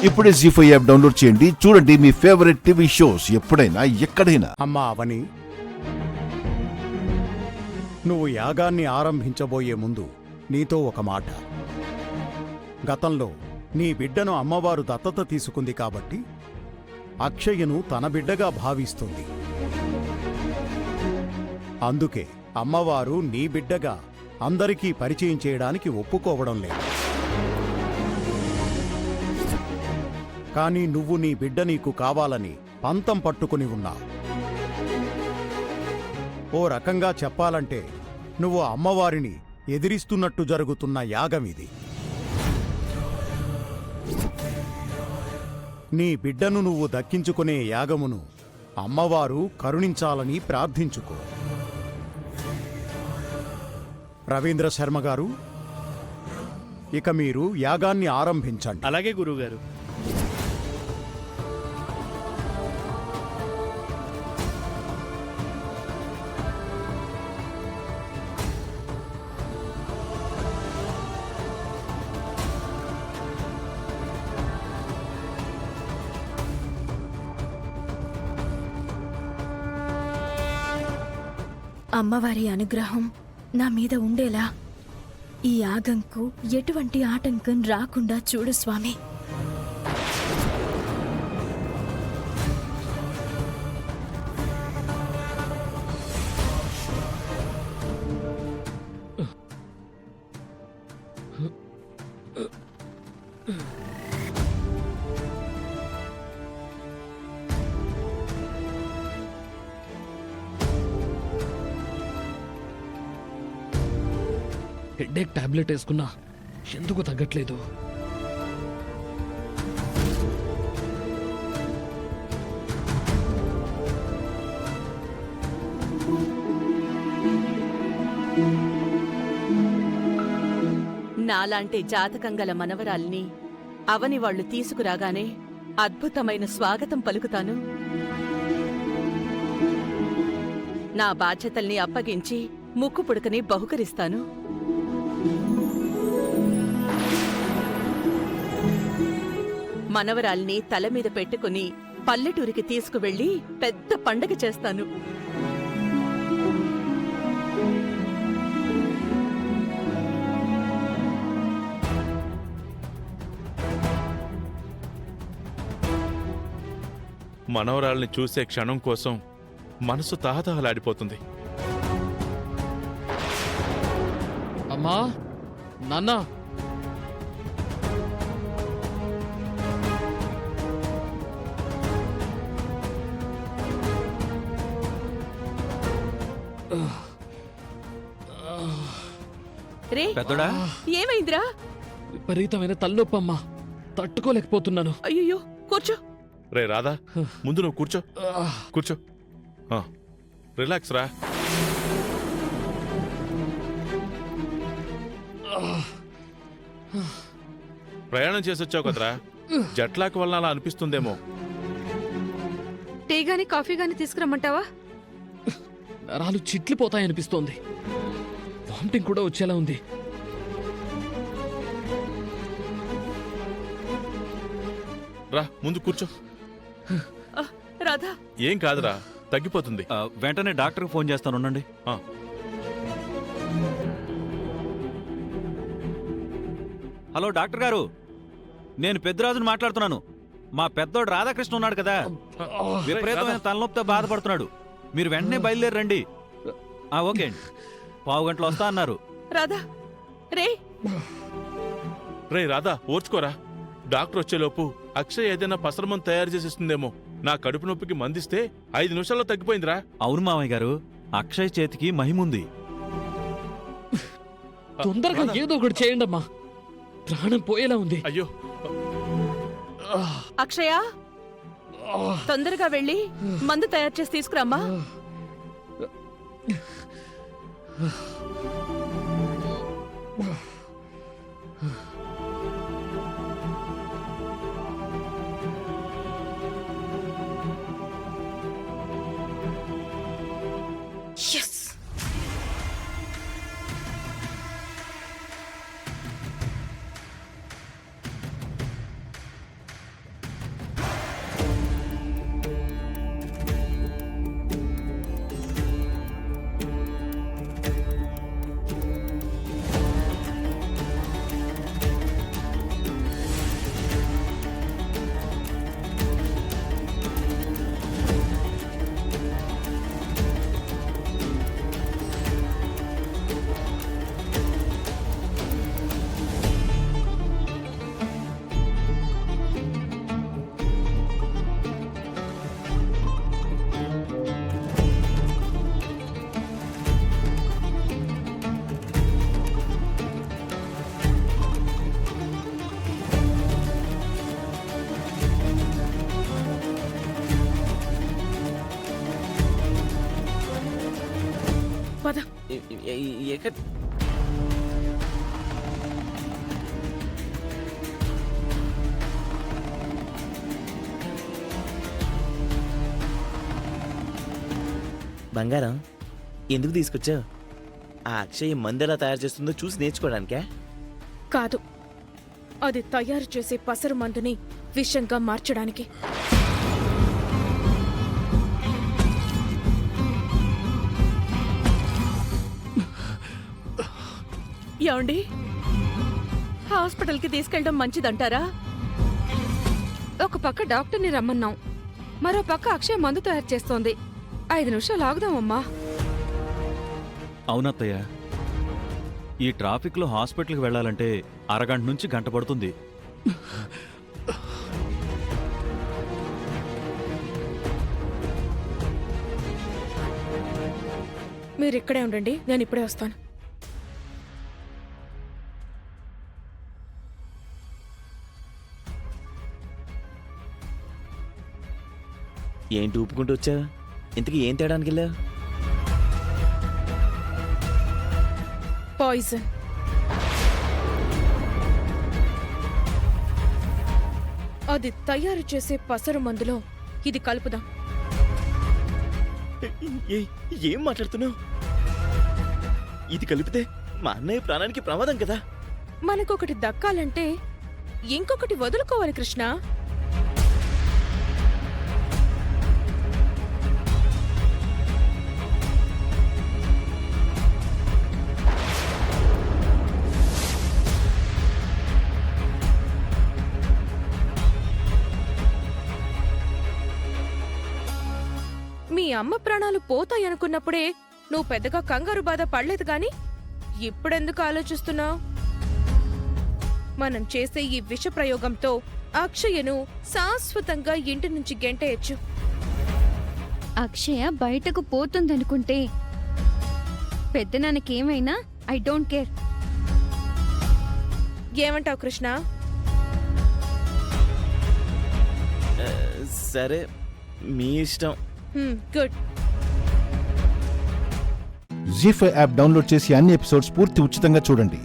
ఇప్పుడే జీ5 app download చేయండి. చూడండి మీ ఫేవరెట్ టీవీ షోస్ ఎప్పుడైనా ఎక్కడైనా. అమ్మా అవని, నువ్వు యాగాన్ని ఆరంభించబోయే ముందు నీతో ఒక మాట. గతంలో నీ బిడ్డను అమ్మవారు దత్తత తీసుకుంది కాబట్టి అక్షయ్యను తన బిడ్డగా భావిస్తుంది. అందుకే అమ్మవారు నీ బిడ్డగా అందరికీ పరిచయం చేయడానికి ఒప్పుకోవడం లేదు. కానీ నువ్వు నీ బిడ్డ నీకు కావాలని పంతం పట్టుకుని ఉన్నావు. ఓ రకంగా చెప్పాలంటే నువ్వు అమ్మవారిని ఎదిరిస్తున్నట్టు జరుగుతున్న యాగమిది. నీ బిడ్డను నువ్వు దక్కించుకునే యాగమును అమ్మవారు కరుణించాలని ప్రార్థించుకో. రవీంద్ర శర్మ గారు, ఇక మీరు యాగాన్ని ఆరంభించండి. అలాగే గురువుగారు. అమ్మవారి అనుగ్రహం నా మీద ఉండేలా ఈ యాగంకు ఎటువంటి ఆటంకం రాకుండా చూడు స్వామి. హెడ్ఏక్ టాబ్లెట్ వేసుకున్నా ఎందుకు తగ్గట్లేదు? నాలాంటి జాతకం గల మనవరాల్ని అవని వాళ్లు తీసుకురాగానే అద్భుతమైన స్వాగతం పలుకుతాను. నా బాధ్యతల్ని అప్పగించి ముక్కు పుడకని బహుకరిస్తాను. మనవరాల్ని తల మీద పెట్టుకుని పల్లెటూరికి తీసుకువెళ్లి పెద్ద పండగ చేస్తాను. మనవరాల్ని చూసే క్షణం కోసం మనసు తహతహలాడిపోతుంది. అమ్మా, నాన్న, రే ఏమైందిరా? విపరీతమైన తలనొప్పమ్మా, తట్టుకోలేకపోతున్నాను. అయ్యో, కూర్చో. రే రాధా, ముందు నువ్వు కూర్చో. కూర్చో, రిలాక్స్ రా. ప్రయాణం చేసొచ్చావు కదరా, జట్లాక్ వల్ల అలా అనిపిస్తుందేమో. టీ గాని కాఫీ గాని తీసుకురమ్మంటావా? నరాలు చిట్లిపోతాయనిపిస్తోంది. వామిటింగ్ కూడా వచ్చేలా ఉంది. రా, ముందు కూర్చో. రాధా, ఏం కాదురా, తగ్గిపోతుంది. వెంటనే డాక్టర్కి ఫోన్ చేస్తాను, ఉండండి. హలో డాక్టర్ గారు, నేను పెద్దరాజుని మాట్లాడుతున్నాను. మా పెద్దోడు రాధాకృష్ణ ఉన్నాడు కదా, విపరీతమైన తలనొప్పితో బాధపడుతున్నాడు. మీరు వెంటనే బయలుదేరండి. ఓకే అండి, పావు గంటలో వస్తా అన్నారు. రాధా, రే రే రాధా, ఓర్చుకోరా. డాక్టర్ వచ్చేలోపు అక్షయ్ ఏదైనా పసరమం తయారు చేసిస్తుందేమో. నా కడుపు నొప్పికి మందిస్తే 5 నిమిషాల్లో తగ్గిపోయిందిరా. అవును మామయ్య గారు, అక్షయ్ చేతికి మహిముంది. తొందరగా ఏదో ఒకటి చేయండి అమ్మా, ప్రాణం పోయేలా ఉంది. అయ్యో అక్షయ, తొందరగా వెళ్ళి మందు తయారు చేసి తీసుకురామ్మా. ఎక్కడ బంగారం ఎందుకు తీసుకొచ్చావు? ఆ అక్షయ్ మందు ఎలా తయారు చేస్తుందో చూసి నేర్చుకోవడానికే? కాదు, అది తయారు చేసే పసరు మందుని విషంగా మార్చడానికి. ఏమండి, హాస్పిటల్కి తీసుకెళ్ళడం మంచిదంటారా? ఒక పక్క డాక్టర్ని రమ్మన్నాం, మరో పక్క అక్షయ్ మందు తయారు చేస్తోంది. 5 నిమిషాలు ఆగుదామమ్మా. అవునత్తయ్య, ఈ ట్రాఫిక్లో హాస్పిటల్కి వెళ్ళాలంటే అరగంట నుంచి గంట పడుతుంది. మీరు ఇక్కడే ఉండండి, నేను ఇప్పుడే వస్తాను. ఏంటి ఊపుకుంటూ వచ్చా? ఇంతకీ ఏం తేడానికి వెళ్ళా? పాయిజన్. అది తయారు చేసే పసరు మందులో ఇది కలుపుదాం. ఏం మాట్లాడుతున్నావు? ఇది కలిపితే మా అన్నయ్య ప్రాణానికి ప్రమాదం కదా. మనకొకటి దక్కాలంటే ఇంకొకటి వదులుకోవాలి కృష్ణ. మీ అమ్మ ప్రాణాలు పోతాయనుకున్నప్పుడే నువ్వు పెద్దగా కంగారు బాధ పడలేదు గాని ఇప్పుడెందుకు ఆలోచిస్తున్నావు? మనం చేసే ఈ విష ప్రయోగంతో అక్షయను శాశ్వతంగా ఇంటి నుంచి గెంటేయచ్చు. అక్షయ బయటకు పోతుందనుకుంటే పెద్దనాన్నకేమైనా ఐ డోంట్ కేర్. ఏమంటావు కృష్ణ? సరే, మీ ఇష్టం. గుడ్. జీ5 యాప్ డౌన్లోడ్ చేసి అన్ని ఎపిసోడ్స్ పూర్తి ఉచితంగా చూడండి.